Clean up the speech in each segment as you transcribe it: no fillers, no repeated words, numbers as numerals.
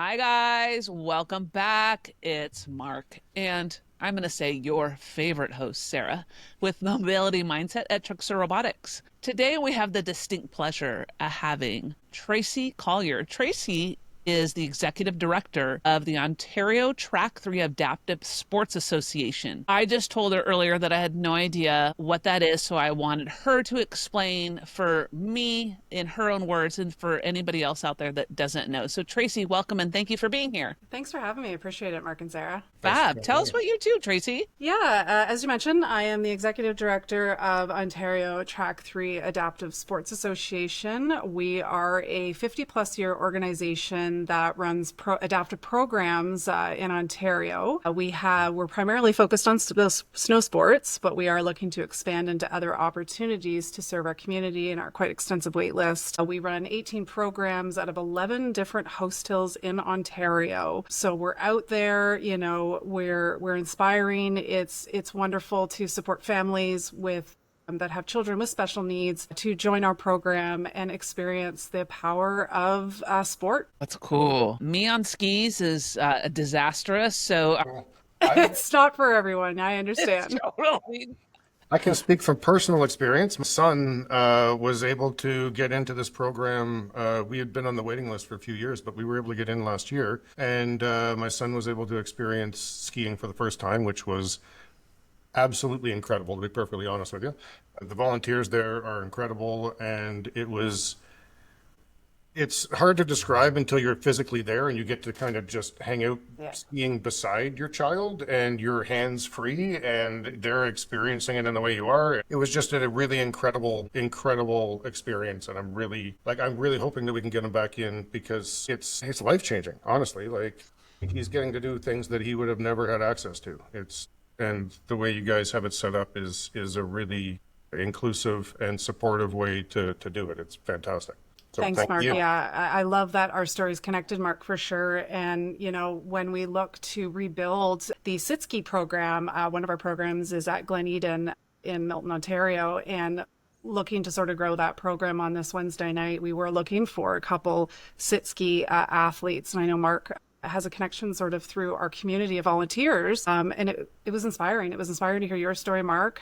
Hi, guys. Welcome back. It's Mark, and I'm going to say your favorite host, Sarah, with Mobility Mindset at Trexo Robotics. Today, we have the distinct pleasure of having Tracy Collier. Tracy is the executive director of the Ontario Track 3 Adaptive Sports Association. I just told her earlier that I had no idea what that is, so I wanted her to explain for me in her own words and for anybody else out there that doesn't know. So, Tracy, welcome and thank you for being here. Thanks for having me. I appreciate it, Mark and Sarah. Thanks for Fab. having Tell us me. what you do, Tracy. As you mentioned, I am the executive director of Ontario Track 3 Adaptive Sports Association. We are a 50 plus year organization that runs adaptive programs in Ontario. We're primarily focused on snow sports, but we are looking to expand into other opportunities to serve our community and our quite extensive wait list. We run 18 programs out of 11 different host hills in Ontario. So we're out there, we're inspiring. It's wonderful to support families with that have children with special needs to join our program and experience the power of sport. That's cool. Me on skis is disastrous, so Well, I, It's not for everyone, I it's understand. totally. I can speak from personal experience. My son was able to get into this program. We had been on the waiting list for a few years, but we were able to get in last year. And my son was able to experience skiing for the first time, which was absolutely incredible, to be perfectly honest with you. The volunteers there are incredible, and it's hard to describe until you're physically there and you get to kind of just hang out Yeah. skiing beside your child and your hands free and they're experiencing it in the way you are. It was just a really incredible experience. And I'm really hoping that we can get him back in because it's life changing, honestly. Like he's getting to do things that he would have never had access to. And the way you guys have it set up is a really inclusive and supportive way to do it. It's fantastic. So Thanks, thank Mark. you. Yeah, I love that our story's connected, Mark, for sure. And, when we look to rebuild the Sitski program, one of our programs is at Glen Eden in Milton, Ontario. And looking to sort of grow that program on this Wednesday night, we were looking for a couple Sitski athletes. And I know Mark has a connection sort of through our community of volunteers. And it was inspiring. It was inspiring to hear your story, Mark.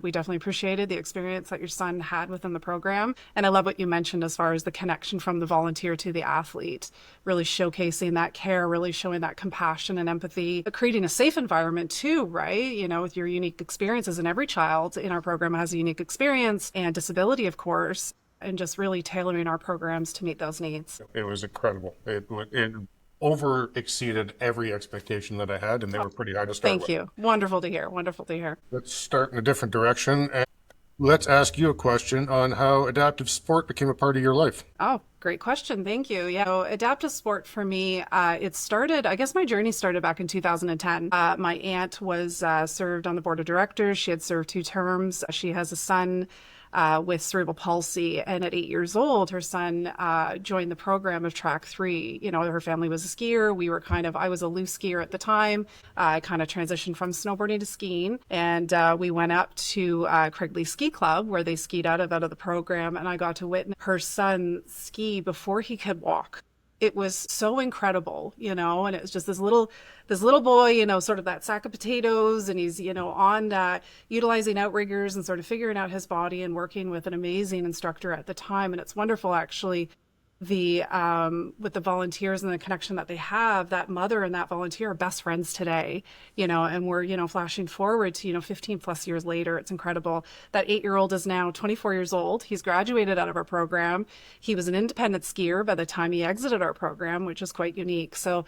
We definitely appreciated the experience that your son had within the program. And I love what you mentioned as far as the connection from the volunteer to the athlete, really showcasing that care, really showing that compassion and empathy, creating a safe environment too, right? With your unique experiences. And every child in our program has a unique experience and disability, of course, and just really tailoring our programs to meet those needs. It was incredible. It over exceeded every expectation that I had, and they were pretty high to start Thank with. you. Wonderful to hear. Wonderful to hear. Let's start in a different direction, and let's ask you a question on how adaptive sport became a part of your life. Oh, great question. Thank you. Yeah. So adaptive sport for me, I guess my journey started back in 2010. My aunt was served on the board of directors. She had served 2 terms. She has a son with cerebral palsy. And at 8 years old, her son joined the program of Track 3. Her family was a skier. I was a loose skier at the time. I kind of transitioned from snowboarding to skiing. And we went up to Craigley Ski Club where they skied out of the program. And I got to witness her son ski before he could walk. It was so incredible, and it was just this little boy, sort of that sack of potatoes, and he's, on utilizing outriggers and sort of figuring out his body and working with an amazing instructor at the time. And it's wonderful, actually, the with the volunteers and the connection that they have. That mother and that volunteer are best friends today, and we're, flashing forward to, 15 plus years later. It's incredible. That 8-year-old is now 24 years old. He's graduated out of our program. He was an independent skier by the time he exited our program, which is quite unique. So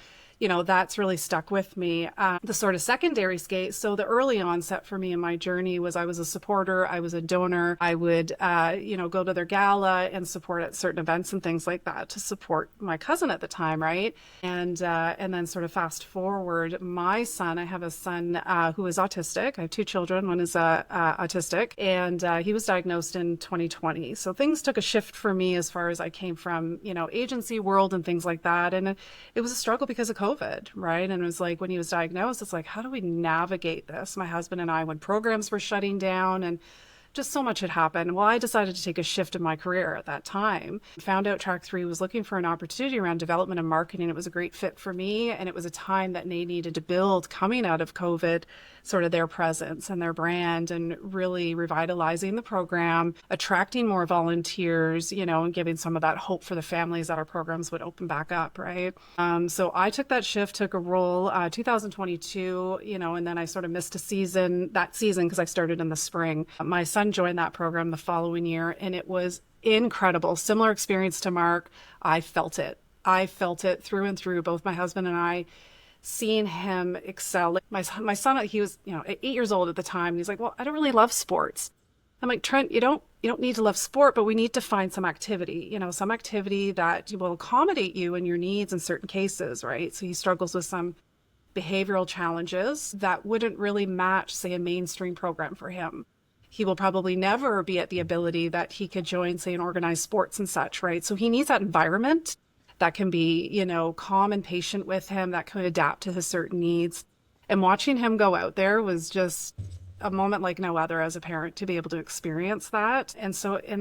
that's really stuck with me. The sort of secondary skate. So the early onset for me in my journey was I was a supporter. I was a donor. I would, go to their gala and support at certain events and things like that to support my cousin at the time, right? And then sort of fast forward, my son. I have a son who is autistic. I have 2 children. One is autistic, and he was diagnosed in 2020. So things took a shift for me as far as I came from, agency world and things like that. And it was a struggle because of COVID, right? And it was like when he was diagnosed, it's like, how do we navigate this? My husband and I, when programs were shutting down and just so much had happened. Well, I decided to take a shift in my career at that time. Found out Track 3 was looking for an opportunity around development and marketing. It was a great fit for me, and it was a time that they needed to build, coming out of COVID, sort of their presence and their brand, and really revitalizing the program, attracting more volunteers, and giving some of that hope for the families that our programs would open back up, right? So I took that shift, took a role 2022, and then I sort of missed that season because I started in the spring. My son joined that program the following year, and it was incredible. Similar experience to Mark. I felt it. I felt it through and through, both my husband and I, seeing him excel. My son, he was, 8 years old at the time. He's like, well, I don't really love sports. I'm like, Trent, you don't need to love sport, but we need to find some activity, some activity that will accommodate you and your needs in certain cases, right? So he struggles with some behavioral challenges that wouldn't really match, say, a mainstream program for him. He will probably never be at the ability that he could join, say, an organized sports and such, right? So he needs that environment that can be, calm and patient with him, that can adapt to his certain needs. And watching him go out there was just a moment like no other as a parent, to be able to experience that. And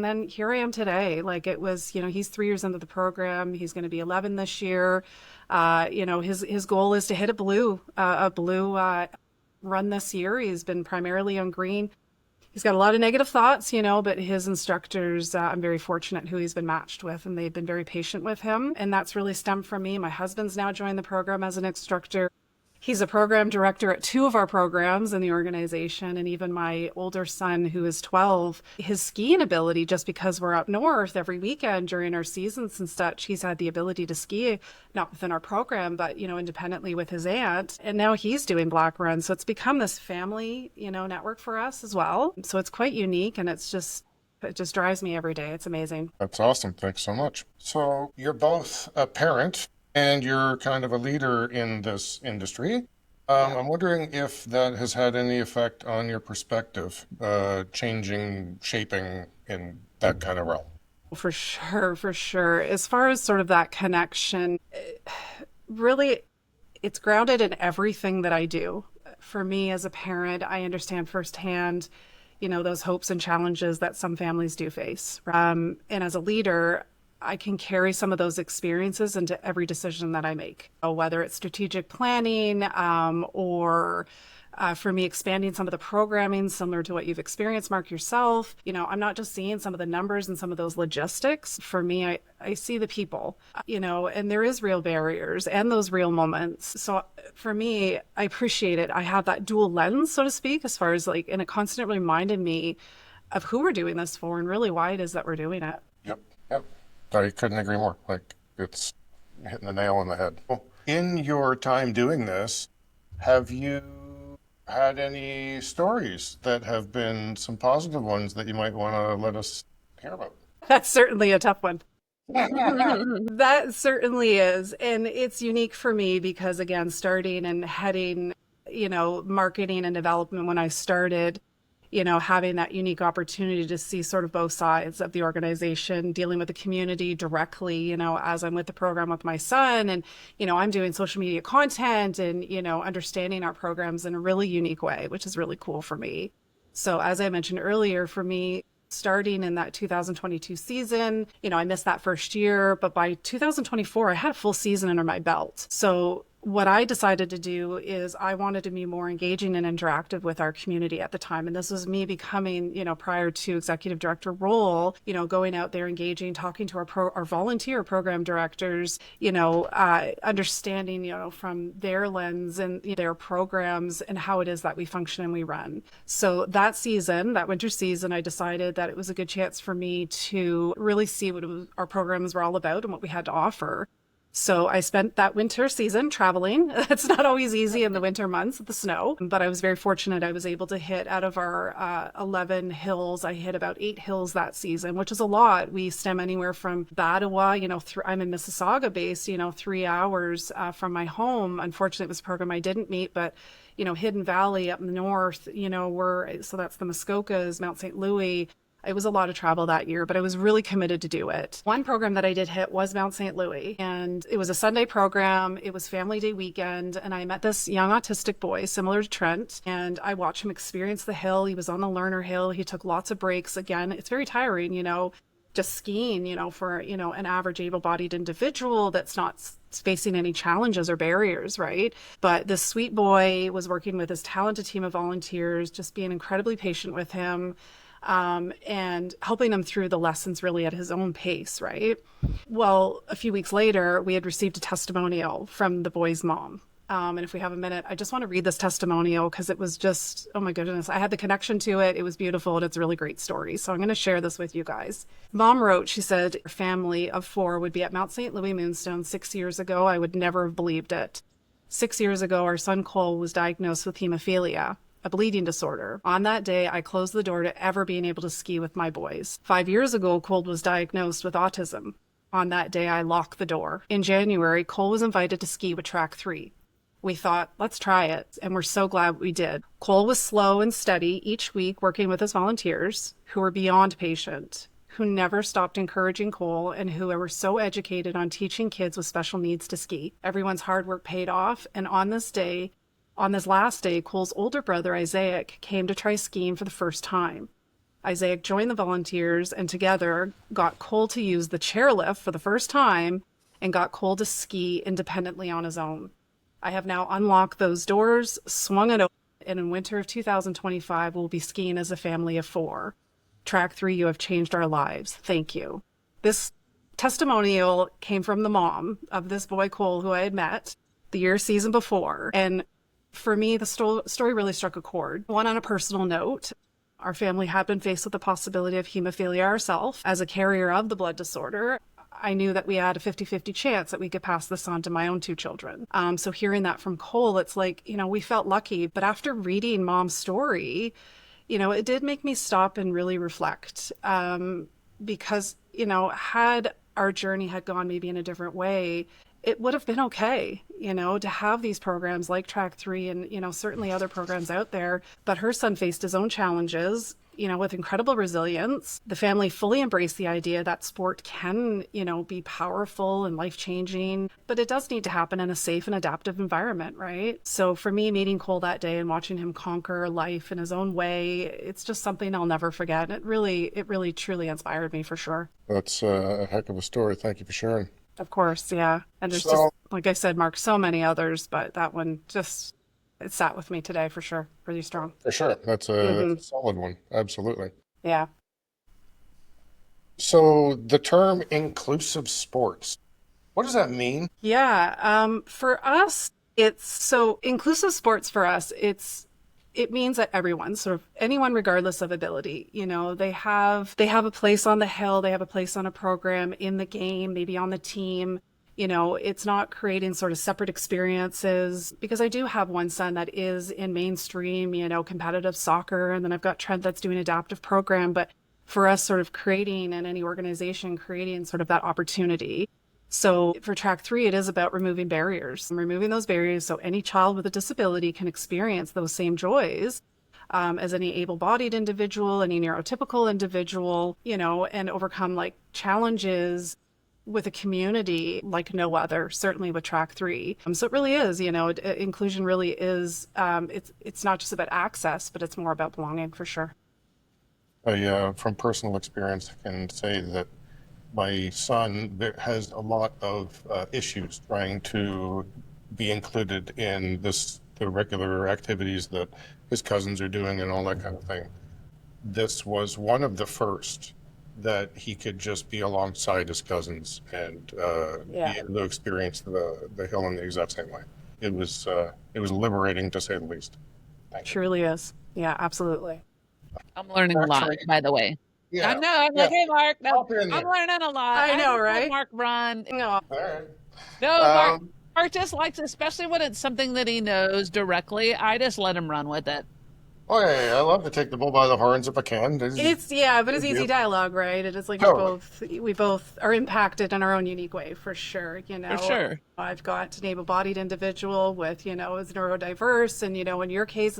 then here I am today. Like, it was, he's 3 years into the program. He's going to be 11 this year. His goal is to hit a blue run this year. He's been primarily on green. He's got a lot of negative thoughts, but his instructors, I'm very fortunate who he's been matched with, and they've been very patient with him. And that's really stemmed from me. My husband's now joined the program as an instructor. He's a program director at 2 of our programs in the organization. And even my older son, who is 12, his skiing ability, just because we're up north every weekend during our seasons and such, he's had the ability to ski, not within our program, but, independently with his aunt. And now he's doing black runs. So it's become this family, network for us as well. So it's quite unique, and it just drives me every day. It's amazing. That's awesome. Thanks so much. So you're both a parent and you're kind of a leader in this industry. I'm wondering if that has had any effect on your perspective, changing, shaping in that kind of realm. For sure, for sure. As far as sort of that connection, really, it's grounded in everything that I do. For me as a parent, I understand firsthand, those hopes and challenges that some families do face. And as a leader, I can carry some of those experiences into every decision that I make, whether it's strategic planning or for me expanding some of the programming, similar to what you've experienced, Mark, yourself. I'm not just seeing some of the numbers and some of those logistics. For me, I see the people, and there is real barriers and those real moments. So for me, I appreciate it. I have that dual lens, so to speak, as far as and it constantly reminded me of who we're doing this for and really why it is that we're doing it. Yep. I couldn't agree more. It's hitting the nail on the head. Well, in your time doing this, have you had any stories that have been some positive ones that you might want to let us hear about? That's certainly a tough one. That certainly is. And it's unique for me because, again, starting and heading, marketing and development when I started, having that unique opportunity to see sort of both sides of the organization, dealing with the community directly, as I'm with the program with my son, and, I'm doing social media content and, understanding our programs in a really unique way, which is really cool for me. So as I mentioned earlier, for me, starting in that 2022 season, I missed that first year, but by 2024, I had a full season under my belt. So what I decided to do is I wanted to be more engaging and interactive with our community at the time. And this was me becoming, prior to executive director role, going out there, engaging, talking to our volunteer program directors, understanding, from their lens and their programs and how it is that we function and we run. So that winter season, I decided that it was a good chance for me to really see what our programs were all about and what we had to offer. So I spent that winter season traveling. It's not always easy in the winter months with the snow, but I was very fortunate. I was able to hit out of our 11 hills. I hit about 8 hills that season, which is a lot. We stem anywhere from Battawa, I'm in Mississauga based, 3 hours from my home. Unfortunately, it was a program I didn't meet, but Hidden Valley up in the north, so that's the Muskokas, Mount St. Louis, It was a lot of travel that year, but I was really committed to do it. One program that I did hit was Mount St. Louis, and it was a Sunday program. It was family day weekend, and I met this young autistic boy similar to Trent, and I watched him experience the hill. He was on the learner hill. He took lots of breaks. Again, it's very tiring, just skiing, for, an average able-bodied individual that's not facing any challenges or barriers, right? But this sweet boy was working with his talented team of volunteers, just being incredibly patient with him, and helping him through the lessons really at his own pace, right? Well, a few weeks later, we had received a testimonial from the boy's mom. And if we have a minute, I just want to read this testimonial because it was just, oh my goodness, I had the connection to it. It was beautiful and it's a really great story. So I'm going to share this with you guys. Mom wrote, she said, "Her family of 4 would be at Mount St. Louis Moonstone 6 years ago. I would never have believed it. 6 years ago, our son Cole was diagnosed with hemophilia, a bleeding disorder. On that day, I closed the door to ever being able to ski with my boys. 5 years ago, Cole was diagnosed with autism. On that day, I locked the door. In January, Cole was invited to ski with Track 3. We thought, let's try it, and we're so glad we did. Cole was slow and steady each week working with his volunteers, who were beyond patient, who never stopped encouraging Cole, and who were so educated on teaching kids with special needs to ski. Everyone's hard work paid off, and on this last day, Cole's older brother, Isaac, came to try skiing for the first time. Isaac joined the volunteers and together got Cole to use the chairlift for the first time and got Cole to ski independently on his own. I have now unlocked those doors, swung it open, and in winter of 2025, we'll be skiing as a family of 4. Track 3, you have changed our lives. Thank you." This testimonial came from the mom of this boy, Cole, who I had met the season before. And for me, the story really struck a chord. One, on a personal note, our family had been faced with the possibility of hemophilia ourselves. As a carrier of the blood disorder, I knew that we had a 50-50 chance that we could pass this on to my own 2 children. So hearing that from Cole, it's like, we felt lucky. But after reading Mom's story, it did make me stop and really reflect. Because, had our journey had gone maybe in a different way, it would have been okay, to have these programs like Track 3 and, certainly other programs out there. But her son faced his own challenges, with incredible resilience. The family fully embraced the idea that sport can, be powerful and life-changing, but it does need to happen in a safe and adaptive environment, right? So for me, meeting Cole that day and watching him conquer life in his own way, it's just something I'll never forget. It really, truly inspired me for sure. That's a heck of a story. Thank you for sharing. Of course, yeah. And there's just, like I said, Mark, so many others, but that one just, it sat with me today for sure. Really strong. For sure. That's a solid one. Absolutely. Yeah. So the term inclusive sports, what does that mean? Yeah. For us, so inclusive sports for us, it means that everyone, sort of anyone regardless of ability, they have a place on the hill, they have a place on a program, in the game, maybe on the team. It's not creating sort of separate experiences, because I do have one son that is in mainstream, competitive soccer, and then I've got Trent that's doing adaptive program. But for us, sort of creating, and any organization creating sort of that opportunity. So for Track 3, it is about removing barriers so any child with a disability can experience those same joys as any able-bodied individual, any neurotypical individual, and overcome challenges with a community like no other, certainly with Track 3. So it really is, inclusion really is, it's not just about access, but it's more about belonging for sure. From personal experience, I can say that my son has a lot of issues trying to be included in the regular activities that his cousins are doing and all that kind of thing. This was one of the first that he could just be alongside his cousins and be able to experience the hill in the exact same way. It was liberating, to say the least. Thank you. Truly is. Yeah, absolutely. I'm learning a lot, by the way. Yeah. I know. I'm like, hey, Mark. No, I'm learning a lot. I know, just let right? Mark run. No. All right. No, Mark just likes, especially when it's something that he knows directly, I just let him run with it. Oh yeah, I love to take the bull by the horns if I can. It's yeah, but it's Big easy deal. dialogue, right? It is like Totally. we both are impacted in our own unique way for sure. For sure. I've got an able-bodied individual with, is neurodiverse, and in your case,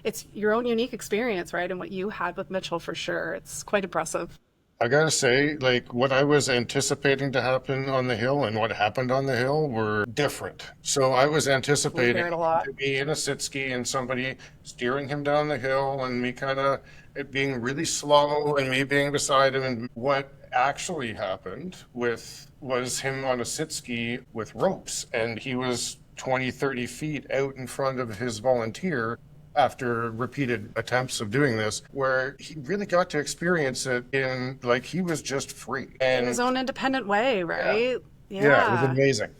it's your own unique experience, right? And what you had with Mitchell for sure. It's quite impressive. I gotta say, like what I was anticipating to happen on the hill and what happened on the hill were different. So I was We hear anticipating it a lot. to be in a sit ski and somebody steering him down the hill and me kind of it being really slow and me being beside him. And what actually happened with was him on a sit ski with ropes and he was 20, 30 feet out in front of his volunteer after repeated attempts of doing this, where he really got to experience it in like he was just free. In his And own independent way, yeah, right? yeah, it was Yeah. amazing.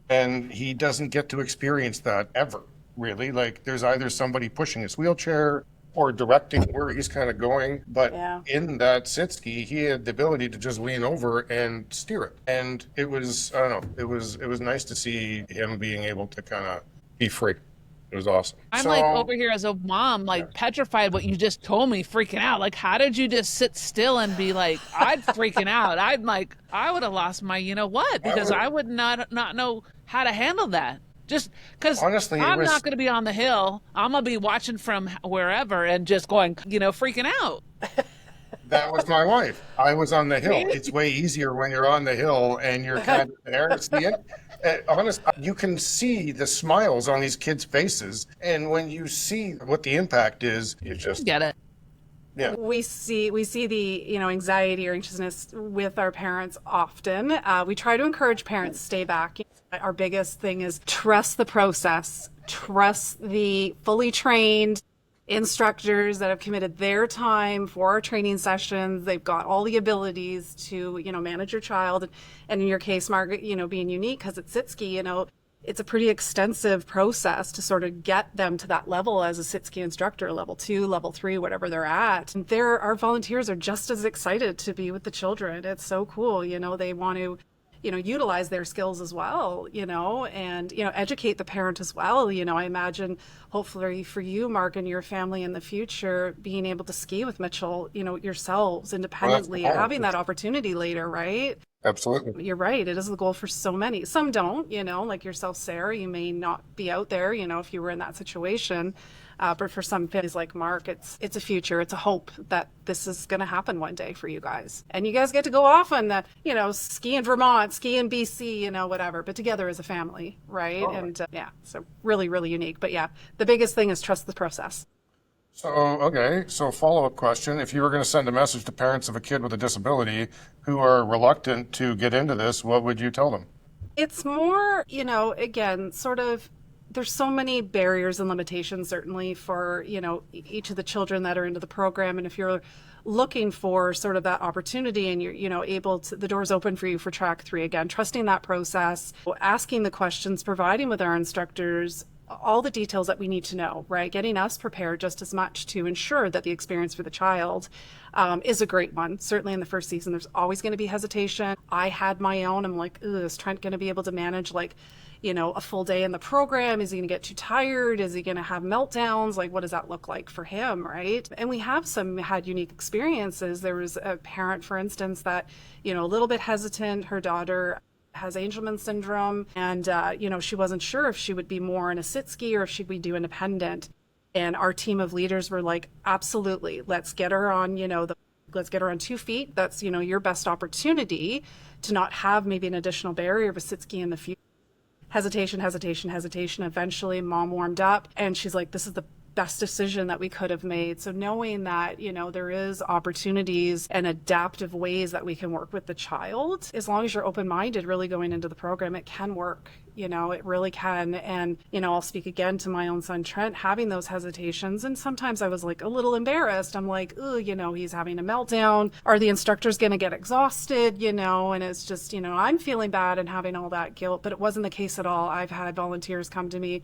And he doesn't get to experience that ever, really. Like there's either somebody pushing his wheelchair or directing where he's kind of going. But Yeah. in that sit ski, he had the ability to just lean over and steer it. And it was, I don't know, it was nice to see him being able to kind of be free. It was awesome. I'm like So over here as a mom, yeah. like petrified what you just told me, freaking out. Like, how did you just sit still and be like, I'd freaking out. I'm like, I would have lost my, you know what? I Because would I would not know how to handle that. Just because honestly, it I'm was not going to be on the hill. I'm going to be watching from wherever and just going, freaking out. that was my wife. I was on the hill. See? It's way easier when you're on the hill and you're kind of there. It's the end. Honest, you can see the smiles on these kids' faces, and when you see what the impact is, you just Get it. yeah. We see the anxiety or anxiousness with our parents often. We try to encourage parents stay back. Our biggest thing is trust the process, trust the fully trained instructors that have committed their time for our training sessions. They've got all the abilities to manage your child, and in your case, Margaret, being unique because it's sit ski, it's a pretty extensive process to sort of get them to that level as a sit ski instructor, level 2, level 3, whatever they're at. And our volunteers are just as excited to be with the children. It's so cool. They want to, utilize their skills as well, and, educate the parent as well. I imagine hopefully for you, Mark, and your family in the future, being able to ski with Mitchell, yourselves Well, that's the independently, goal. having that opportunity later, right? Absolutely. You're right. It is the goal for so many. Some don't, like yourself, Sarah, you may not be out there, if you were in that situation. But for some families like Mark, it's a future. It's a hope that this is going to happen one day for you guys. And you guys get to go off on the, ski in Vermont, ski in BC, whatever, but together as a family, right? Totally. And yeah, so really, really unique. But yeah, the biggest thing is trust the process. So, okay, so follow-up question. If you were going to send a message to parents of a kid with a disability who are reluctant to get into this, what would you tell them? It's more, again, sort of, there's so many barriers and limitations, certainly, for, each of the children that are into the program. And if you're looking for sort of that opportunity and you're, able to, the door's open for you for track 3, again, trusting that process, asking the questions, providing with our instructors all the details that we need to know, right? Getting us prepared just as much to ensure that the experience for the child is a great one. Certainly in the first season, there's always going to be hesitation. I had my own. I'm like, is Trent going to be able to manage a full day in the program? Is he going to get too tired? Is he going to have meltdowns? Like, what does that look like for him, right? And we have had unique experiences. There was a parent, for instance, that, a little bit hesitant. Her daughter has Angelman syndrome, and she wasn't sure if she would be more in a sit ski or if she'd be do independent. And our team of leaders were like, absolutely, let's get her on, let's get her on 2 feet. That's, your best opportunity to not have maybe an additional barrier of a sit ski in the future. Hesitation, hesitation, hesitation. Eventually, mom warmed up, and she's like, this is the best decision that we could have made. So knowing that, there is opportunities and adaptive ways that we can work with the child, as long as you're open-minded, really going into the program, it can work. It really can. And, I'll speak again to my own son, Trent, having those hesitations. And sometimes I was like a little embarrassed. I'm like, oh, he's having a meltdown. Are the instructors going to get exhausted? And it's just, I'm feeling bad and having all that guilt, but it wasn't the case at all. I've had volunteers come to me,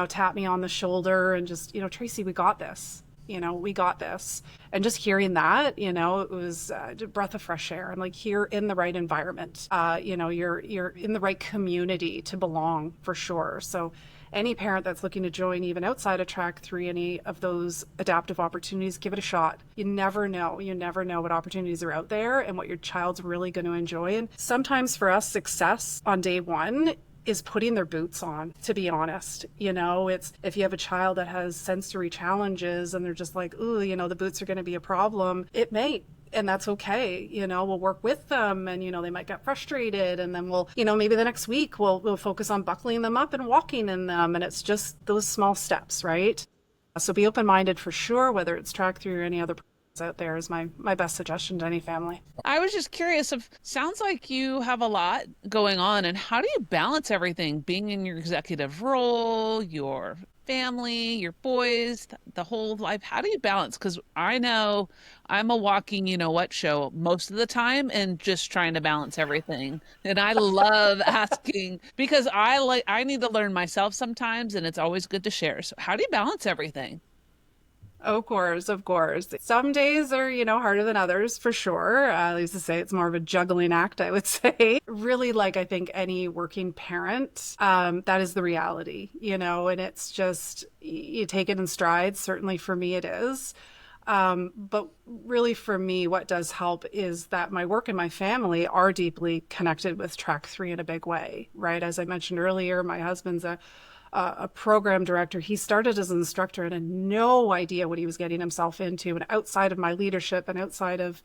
tap me on the shoulder and just, Tracy, we got this. we got this. And just hearing that, it was a breath of fresh air. I'm like, you're in the right environment. You're in the right community to belong for sure. So any parent that's looking to join even outside of track three, any of those adaptive opportunities, give it a shot. You never know. You never know what opportunities are out there and what your child's really going to enjoy. And sometimes for us, success on day one is putting their boots on, to be honest. It's if you have a child that has sensory challenges and they're just like, ooh, the boots are going to be a problem, it may. And that's okay. We'll work with them and, they might get frustrated. And then we'll, maybe the next week we'll focus on buckling them up and walking in them. And it's just those small steps, right? So be open-minded for sure, whether it's track three or any other out there is my best suggestion to any family. I was just curious if sounds like you have a lot going on, and how do you balance everything, being in your executive role, your family, your boys, the whole life? How do you balance? Because I know I'm a walking you know what show most of the time and just trying to balance everything. And I love asking because I need to learn myself sometimes, and it's always good to share. So how do you balance everything? Of course, of course. Some days are, harder than others for sure. I used to say it's more of a juggling act, I would say. Really, like I think any working parent, that is the reality, and it's just, you take it in strides. Certainly for me, it is. But really for me, what does help is that my work and my family are deeply connected with track three in a big way, right? As I mentioned earlier, my husband's a program director. He started as an instructor and had no idea what he was getting himself into. And outside of my leadership and outside of,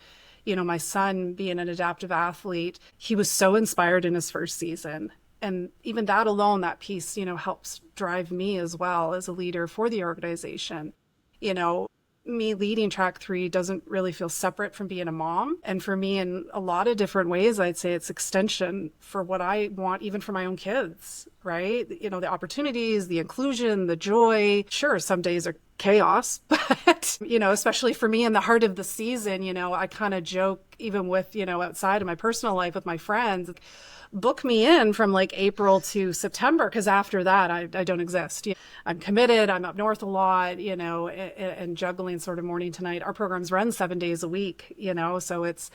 my son being an adaptive athlete, he was so inspired in his first season. And even that alone, that piece, helps drive me as well as a leader for the organization. Me leading track three doesn't really feel separate from being a mom. And for me, in a lot of different ways, I'd say it's extension for what I want, even for my own kids, right? The opportunities, the inclusion, the joy. Sure, some days are chaos, but, especially for me in the heart of the season, I kind of joke even with, outside of my personal life with my friends, book me in from like April to September, because after that, I don't exist. I'm committed. I'm up north a lot, and juggling sort of morning to night. Our programs run 7 days a week, so it's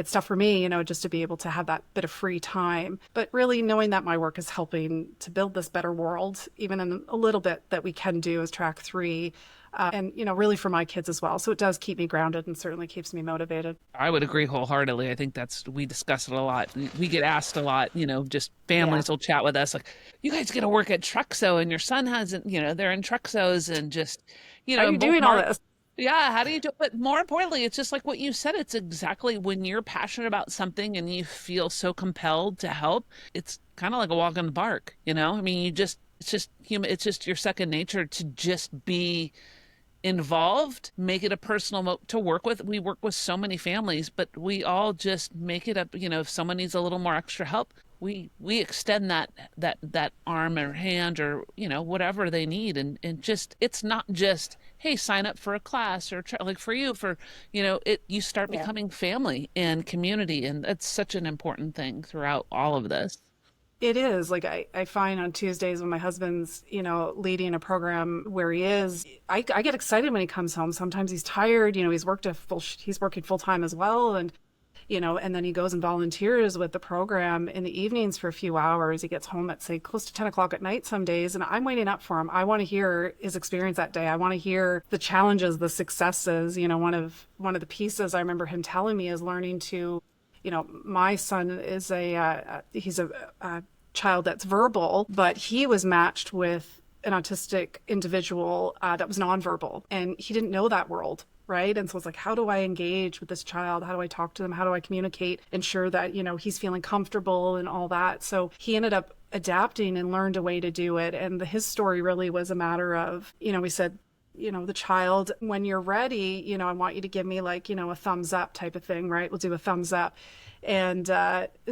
tough for me, just to be able to have that bit of free time. But really knowing that my work is helping to build this better world, even in a little bit that we can do as track three. And, really for my kids as well. So it does keep me grounded and certainly keeps me motivated. I would agree wholeheartedly. I think we discuss it a lot. We get asked a lot, just families will chat with us like, you guys get to work at Trexo and your son hasn't, they're in Trexos and just, How are you doing all this? Yeah, how do you do it? But more importantly, it's just like what you said. It's exactly when you're passionate about something and you feel so compelled to help, it's kind of like a walk in the park, I mean, it's just human. It's just your second nature to just be involved, make it a personal to work with. We work with so many families, but we all just make it up. If someone needs a little more extra help, we extend that arm or hand or whatever they need, and just it's not just hey, sign up for a class or like for you for you start becoming family and community, and that's such an important thing throughout all of this. It is. Like I find on Tuesdays when my husband's, leading a program where he is, I get excited when he comes home. Sometimes he's tired, he's he's working full time as well. And, and then he goes and volunteers with the program in the evenings for a few hours. He gets home at say close to 10 o'clock at night some days. And I'm waiting up for him. I want to hear his experience that day. I want to hear the challenges, the successes. One of the pieces I remember him telling me is learning to, my son is he's a child that's verbal, but he was matched with an autistic individual that was nonverbal, and he didn't know that world, right? And so it's like, how do I engage with this child? How do I talk to them? How do I communicate, ensure that, he's feeling comfortable and all that? So he ended up adapting and learned a way to do it. And his story really was a matter of, we said, the child, when you're ready, I want you to give me like, a thumbs up type of thing, right? We'll do a thumbs up. And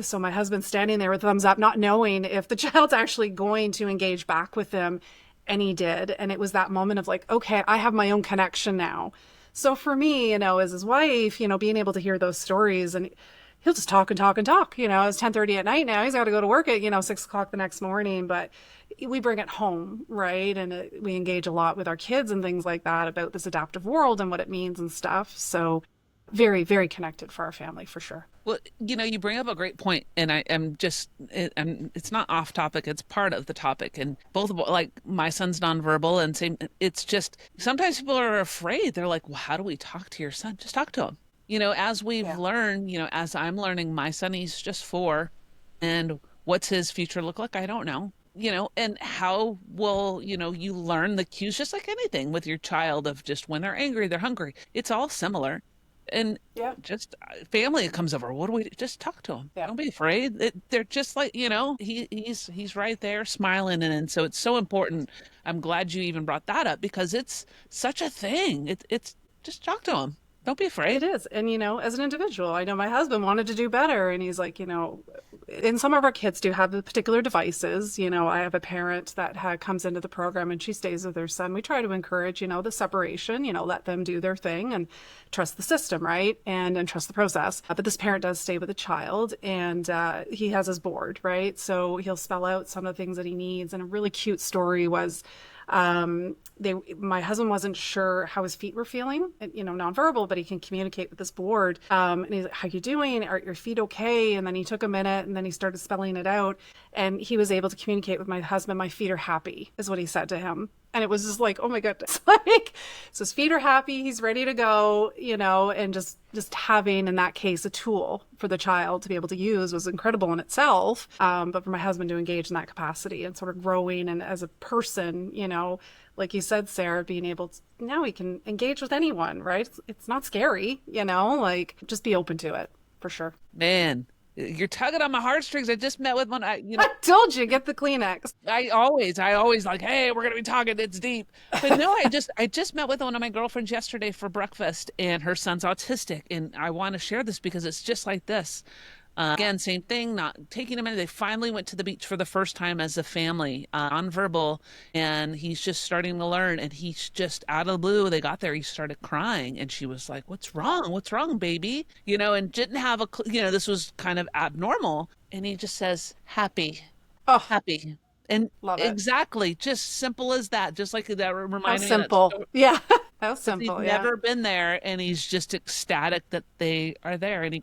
so my husband's standing there with thumbs up, not knowing if the child's actually going to engage back with him. And he did. And it was that moment of like, okay, I have my own connection now. So for me, as his wife, being able to hear those stories and he'll just talk and talk and talk. It's 10:30 at night now. He's got to go to work at 6 o'clock the next morning. But we bring it home, right? And we engage a lot with our kids and things like that about this adaptive world and what it means and stuff. So very, very connected for our family for sure. Well, you bring up a great point, and it's not off topic, it's part of the topic. And both of, like, my son's nonverbal, and same, it's just sometimes people are afraid. They're like, well, how do we talk to your son? Just talk to him. As we've learned, as I'm learning, my son, he's just 4, and what's his future look like? I don't know. And how will, you learn the cues just like anything with your child of just when they're angry, they're hungry. It's all similar. And just family comes over. What do we do? Just talk to him. Don't be afraid. They're just like, he's right there smiling. And so it's so important. I'm glad you even brought that up because it's such a thing. It's just talk to him. Don't be afraid. It is. And, as an individual, I know my husband wanted to do better. And he's like, and some of our kids do have the particular devices. I have a parent that comes into the program and she stays with their son. We try to encourage, the separation, let them do their thing and trust the system, right? And trust the process. But this parent does stay with the child and he has his board, right? So he'll spell out some of the things that he needs. And a really cute story was, my husband wasn't sure how his feet were feeling, nonverbal, but he can communicate with this board. And he's like, how you doing? Are your feet okay? And then he took a minute and then he started spelling it out and he was able to communicate with my husband. My feet are happy is what he said to him. And it was just like, oh my goodness, so his feet are happy. He's ready to go, and just having, in that case, a tool for the child to be able to use was incredible in itself. But for my husband to engage in that capacity and sort of growing and as a person, like you said, Sarah, being able to, now he can engage with anyone, right? It's not scary, just be open to it for sure. Man, you're tugging on my heartstrings. I just met with one. I told you, get the Kleenex. I always like, hey, we're gonna be talking. It's deep. But no, I just met with one of my girlfriends yesterday for breakfast, and her son's autistic, and I want to share this because it's just like this. Again, same thing, not taking him in. They finally went to the beach for the first time as a family, nonverbal, and he's just starting to learn. And he's just out of the blue. They got there, he started crying, and she was like, "What's wrong? What's wrong, baby?" And didn't have this was kind of abnormal. And he just says, "Happy, oh, happy." And love it. Exactly, just simple as that. Just like that reminded me. Simple, yeah. How simple, he's never been there, and he's just ecstatic that they are there, and he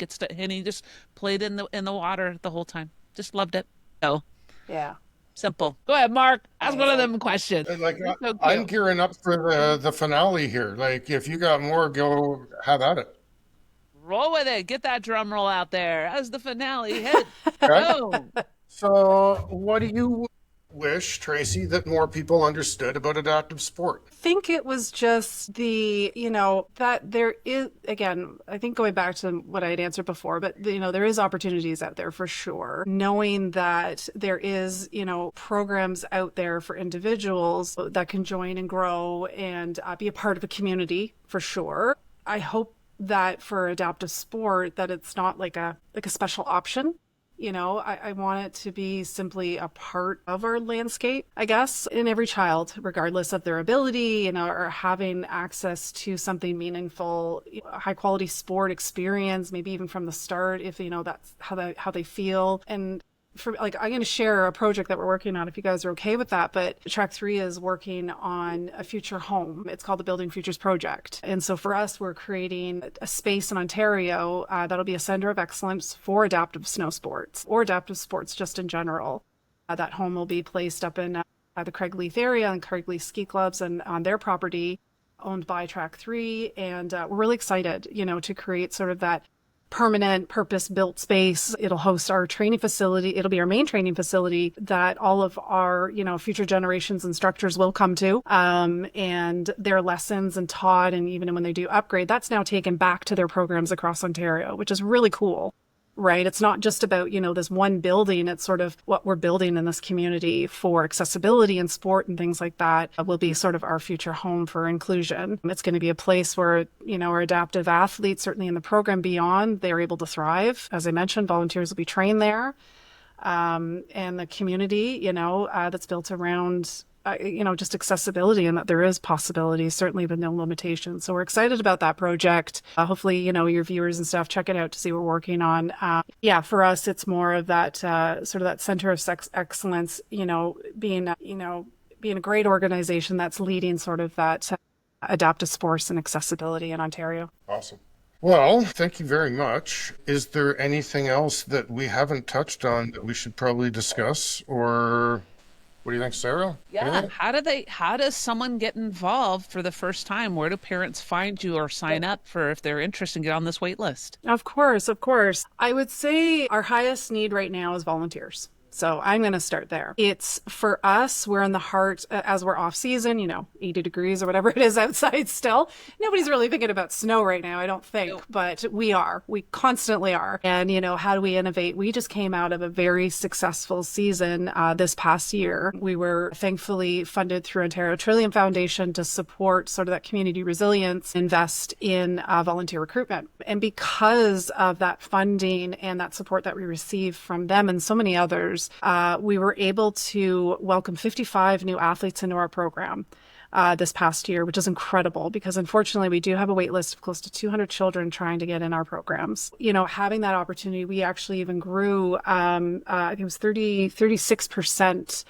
just played in the water the whole time. Just loved it. So yeah, simple. Go ahead, Mark. Ask one of them questions. Like I'm gearing up for the finale here. Like if you got more, go have at it. Roll with it. Get that drum roll out there as the finale hit. Okay. So what do you wish, Tracy, that more people understood about adaptive sport? I think it was just that there is, again, I think going back to what I had answered before, but there is opportunities out there for sure. Knowing that there is, programs out there for individuals that can join and grow and be a part of a community for sure. I hope that for adaptive sport that it's not like a special option. I want it to be simply a part of our landscape, I guess, in every child, regardless of their ability, or having access to something meaningful, high quality sport experience, maybe even from the start, if, that's how they feel. And I'm going to share a project that we're working on if you guys are okay with that, but Track 3 is working on a future home. It's called the Building Futures Project. And so for us, we're creating a space in Ontario that'll be a center of excellence for adaptive snow sports or adaptive sports just in general. That home will be placed up in the Craigleith area and Craigleith Ski Clubs and on their property owned by Track 3. And we're really excited, to create sort of that permanent purpose-built space. It'll host our training facility. It'll be our main training facility that all of our, future generations instructors will come to. And their lessons and taught, and even when they do upgrade, that's now taken back to their programs across Ontario, which is really cool. Right? It's not just about, this one building. It's sort of what we're building in this community for accessibility and sport and things like that will be sort of our future home for inclusion. It's going to be a place where, our adaptive athletes, certainly in the program beyond, they're able to thrive. As I mentioned, volunteers will be trained there. and the community, that's built around just accessibility, and that there is possibilities, certainly with no limitations. So we're excited about that project. Hopefully, your viewers and stuff check it out to see what we're working on. Yeah, for us, it's more of that sort of that center of excellence, being a great organization that's leading sort of that adaptive sports and accessibility in Ontario. Awesome. Well, thank you very much. Is there anything else that we haven't touched on that we should probably discuss, or what do you think, Sarah? Yeah. Anything? How does someone get involved for the first time? Where do parents find you or sign up for if they're interested and get on this wait list? Of course, of course. I would say our highest need right now is volunteers. So I'm going to start there. It's for us, we're in the heart, as we're off season, 80 degrees or whatever it is outside still. Nobody's really thinking about snow right now, I don't think, but we are. We constantly are. And, how do we innovate? We just came out of a very successful season this past year. We were thankfully funded through Ontario Trillium Foundation to support sort of that community resilience, invest in volunteer recruitment. And because of that funding and that support that we received from them and so many others, we were able to welcome 55 new athletes into our program this past year, which is incredible because unfortunately we do have a wait list of close to 200 children trying to get in our programs. Having that opportunity, we actually even grew, I think it was 36%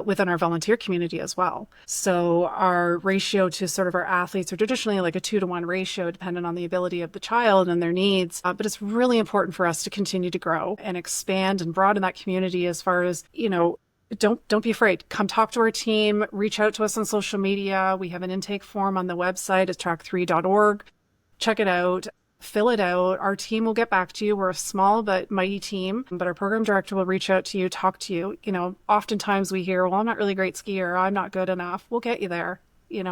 within our volunteer community as well. So our ratio to sort of our athletes are traditionally like a 2-to-1 ratio, depending on the ability of the child and their needs. But it's really important for us to continue to grow and expand and broaden that community as far as, don't be afraid. Come talk to our team, reach out to us on social media. We have an intake form on the website at track3.org. Check it out. Fill it out. Our team will get back to you. We're a small but mighty team, but our program director will reach out to you, talk to you. Oftentimes we hear, well, I'm not really a great skier. I'm not good enough. We'll get you there.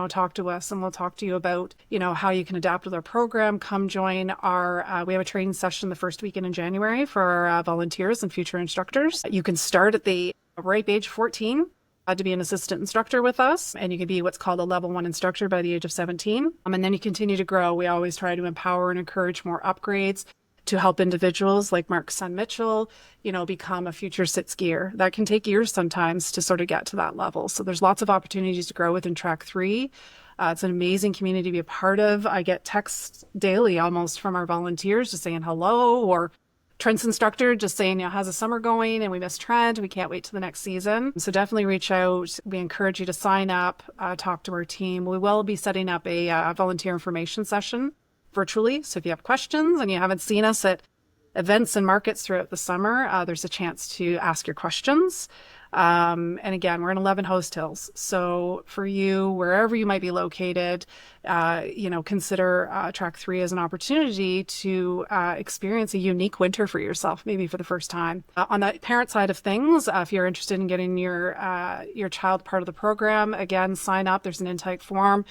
Talk to us and we'll talk to you about, how you can adapt with our program. Come join we have a training session the first weekend in January for our volunteers and future instructors. You can start at the ripe age 14. To be an assistant instructor with us, and you can be what's called a level 1 instructor by the age of 17. And then you continue to grow. We always try to empower and encourage more upgrades to help individuals like Mark's son Mitchell, become a future sit skier. That can take years sometimes to sort of get to that level. So there's lots of opportunities to grow within Track 3. It's an amazing community to be a part of. I get texts daily almost from our volunteers just saying hello, or Trent's instructor just saying, how's the summer going? And we miss Trent. We can't wait to the next season. So definitely reach out. We encourage you to sign up, talk to our team. We will be setting up a volunteer information session virtually. So if you have questions and you haven't seen us at events and markets throughout the summer, there's a chance to ask your questions. And again, we're in 11 Host Hills. So for you, wherever you might be located, consider Track 3 as an opportunity to experience a unique winter for yourself, maybe for the first time. On the parent side of things, if you're interested in getting your child part of the program, again, sign up. There's an intake form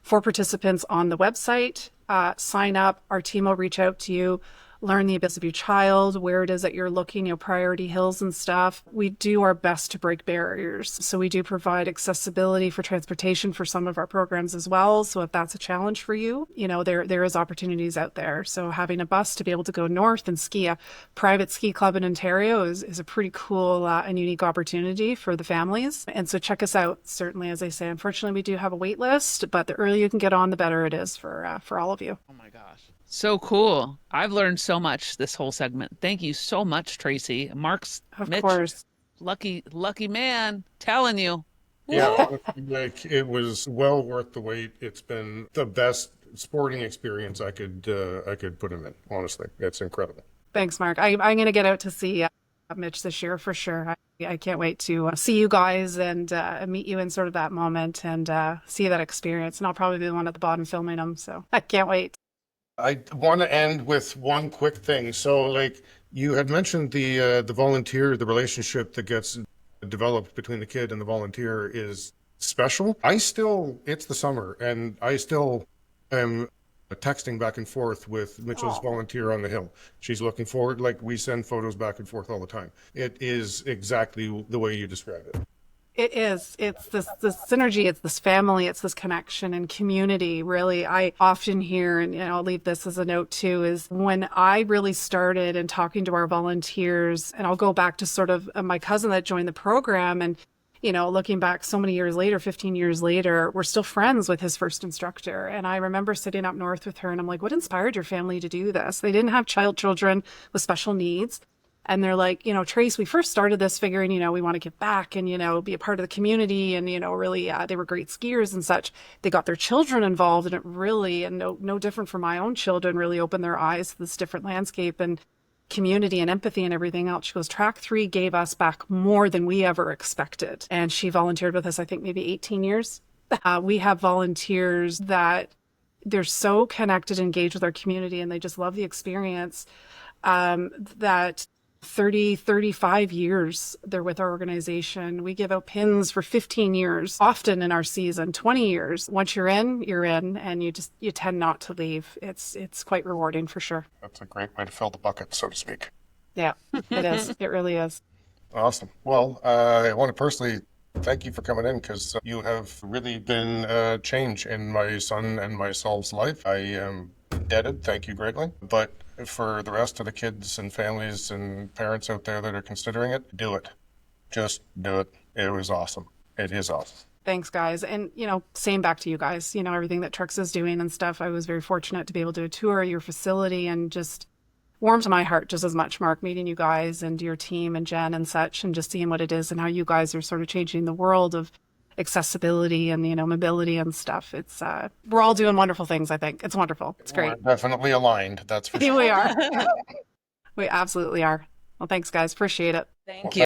for participants on the website. Sign up. Our team will reach out to you. Learn the abilities of your child, where it is that you're looking, priority hills and stuff. We do our best to break barriers. So we do provide accessibility for transportation for some of our programs as well. So if that's a challenge for you, there is opportunities out there. So having a bus to be able to go north and ski a private ski club in Ontario is a pretty cool and unique opportunity for the families. And so check us out. Certainly, as I say, unfortunately, we do have a wait list, but the earlier you can get on, the better it is for all of you. Oh my gosh. So cool. I've learned so much this whole segment. Thank you so much, Tracy. Mark's Of Mitch, course. lucky man, telling you. Yeah, honestly, it was well worth the wait. It's been the best sporting experience I could put him in. Honestly, it's incredible. Thanks, Mark. I'm going to get out to see Mitch this year for sure. I can't wait to see you guys and meet you in sort of that moment and see that experience. And I'll probably be the one at the bottom filming them. So I can't wait. I want to end with one quick thing. So, you had mentioned the volunteer, the relationship that gets developed between the kid and the volunteer is special. It's the summer, and I still am texting back and forth with Mitchell's volunteer on the hill. She's looking forward, we send photos back and forth all the time. It is exactly the way you described it. It is. It's this synergy, it's this family, it's this connection and community. Really, I often hear, and I'll leave this as a note too, is when I really started and talking to our volunteers, and I'll go back to sort of my cousin that joined the program, and looking back so many years later, 15 years later, we're still friends with his first instructor. And I remember sitting up north with her and I'm like, what inspired your family to do this? They didn't have children with special needs. And they're like, Trace, we first started this figuring, we want to give back and, be a part of the community. And, really, they were great skiers and such. They got their children involved and it really, and no different from my own children, really opened their eyes to this different landscape and community and empathy and everything else. She goes, track 3 gave us back more than we ever expected. And she volunteered with us, I think maybe 18 years. We have volunteers that they're so connected, engaged with our community, and they just love the experience, that 30, 35 years they're with our organization. We give out pins for 15 years, often in our season, 20 years. Once you're in, and you tend not to leave. It's quite rewarding for sure. That's a great way to fill the bucket, so to speak. Yeah, it is. It really is. Awesome. Well, I want to personally thank you for coming in because you have really been a change in my son and myself's life. I am indebted. Thank you greatly. But for the rest of the kids and families and parents out there that are considering it, do it. Just do it. It was awesome. It is awesome. Thanks, guys. And, same back to you guys, everything that Trexo is doing and stuff. I was very fortunate to be able to tour your facility and just warmed my heart just as much, Mark, meeting you guys and your team and Jen and such, and just seeing what it is and how you guys are sort of changing the world of accessibility and, mobility and stuff. It's, we're all doing wonderful things, I think. It's wonderful. It's great. We're definitely aligned. That's for sure. We are. We absolutely are. Well, thanks, guys. Appreciate it. Thank you.